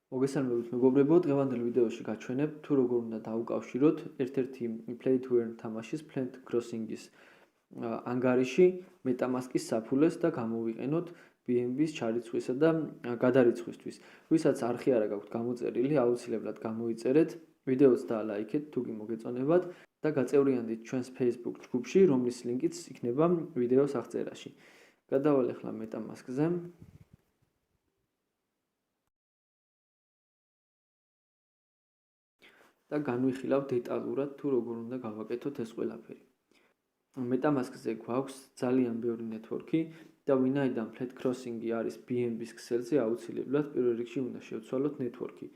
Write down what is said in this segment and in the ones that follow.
მოგესალმებით მეგობრებო, დღევანდელ ვიდეოში გაჩვენებ თუ როგორ უნდა დავუკავშიროთ ერთ-ერთი play to earn თამაშის Plant Crossing-ის ანგარიში MetaMask-ის საფულეს და გამოვიყენოთ BNB-ს ჩარიცხვისა და გადარიცხვისთვის. ვისაც არხი არ გაქვთ გამოწერილი, აუცილებლად გამოიწერეთ, ვიდეოც დაალაიქეთ თუ კი მოგეწონებათ და გაწევრიანდით ჩვენს Facebook ჯგუფში, რომლის ლინკიც იქნება ვიდეოს აღწერაში. გადავალ ახლა MetaMask-ზე. და განვიხილავ დეტალურად თუ როგორ უნდა გავაკეთოთ ეს ყველაფერი. MetaMask-ზე გვაქვს ძალიან ბევრი ნეტვორკი და ვინაიდან Plant Crossing-ი არის BNB-ს ქსელზე, აუცილებლად პირველ რიგში უნდა შევცვალოთ ნეტვორკი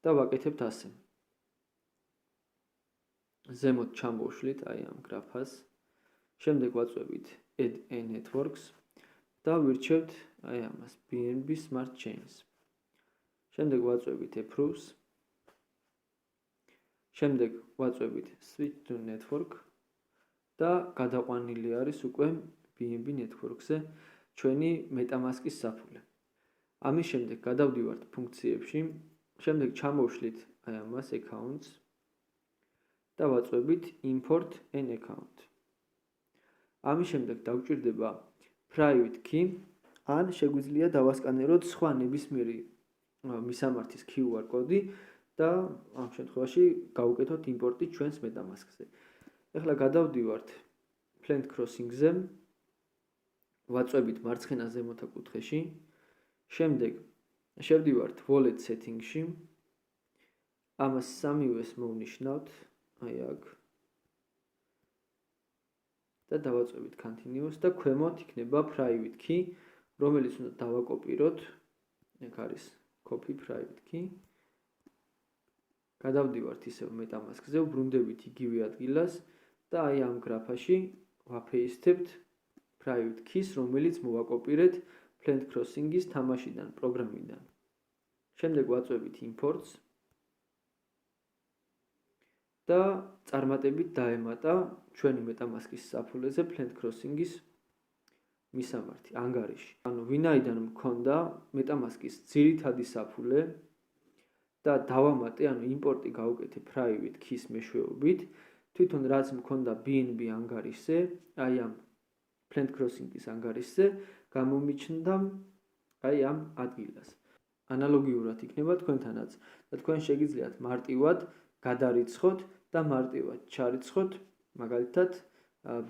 და ვაკეთებთ ასე. ზემოთ ჩამოვშლით აი ამ გრაფას. შემდეგ ვაწვევით Add a Networks და ვირჩევთ აი ამას BNB Smart Chains. შემდეგ ვაწვევით Approves. შემდეგ ვაწვევით Switch to Network და გადაყვანილი არის უკვე BNB Network-ზე ჩვენი MetaMask-ის საფულე. ამის შემდეგ გადავდივართ ფუნქციებში, შემდეგ ჩამოვშლით აი ამას Accounts და ვაწვევით Import an Account. ამის შემდეგ დაგვჭირდება Private Key, ან შეგვიძლია დავასკანეროთ სხვა ნებისმიერი მისამართის QR კოდი და ამ შემთხვევაში გავუკეთოთ იმპორტი ჩვენს MetaMask-ზე. ეხლა გადავდივართ Plant Crossing-ზე, ვაწვევით მარცხენა ზემოთა კუთხეში, შემდეგ შევდივართ Wallet Setting-ში, ამას სამივეს მოვნიშნავთ, აი აქ და დავაწვევით Continuous და ქვემოთ იქნება Private Key, რომელიც უნდა დავაკოპიროთ, ეგ არის Copy Private Key. გადავდივართ ისევ MetaMask-ზე, ვბრუნდებით იგივე ადგილას და აი ამ გრაფაში ვაფეისტებთ Private Keys, რომელიც მოვაკოპირეთ Plant Crossing-ის თამაშიდან, პროგრამიდან. შემდეგ ვაწვევით Imports და წარმატებით დაემატა ჩვენი MetaMask-ის საფულეზე Plant Crossing-ის მისამართი, ანგარიში. ანუ ვინაიდან მქონდა MetaMask-ის ძირითადი საფულე და დავამატე, ანუ იმპორტი გავუკეთე Private Keys მეშვეობით, თვითონ რაც მქონდა BNB ანგარიშზე, აი ამ Plant Crossing-ის ანგარიშზე, გამომიჩნდა აი ამ ადგილას. ანალოგიურად იქნება თქვენთანაც და თქვენ შეგიძლიათ მარტივად გადარიცხოთ და მარტივად ჩარიცხოთ, მაგალითად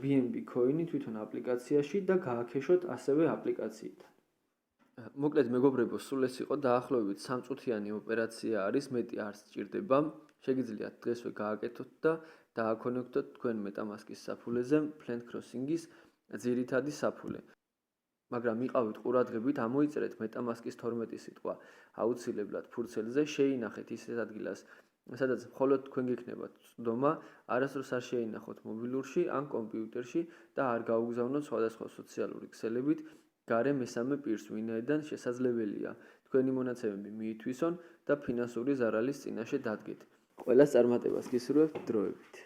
BNB coin-ი თვითონ აპლიკაციაში და გააქეშოთ ასევე აპლიკაციიდან. მოკლედ მეგობრებო, სულ ეს იყო დაახლოებით 3 წუთიანი ოპერაცია არის, მეტი არ სჭირდება. შეგიძლიათ დღესვე გააკეთოთ და დააკონექტოთ თქვენ MetaMask-ის საფულეზე Plant Crossing-ის ძირითადი საფულე. მაგრამ იყავით ყურადღებით, ამოიწერეთ MetaMask-ის 12 სიტყვა აუცილებლად ფურცელზე, შეინახეთ ისეთ ადგილას, სადაც მხოლოდ თქვენ გექნებათ ცდომა, არასდროს არ შეინახოთ მობილურში ან კომპიუტერში და არ გაუგზავნოთ სხვადასხვა სოციალური ქსელებით გარე მესამე პირს, ვინაიდან შესაძლებელია თქვენი მონაცემები მიითვისონ და ფინანსური ზარალის წინაშე დადგეთ. ყველას წარმატებას გისურვებთ, დროებით.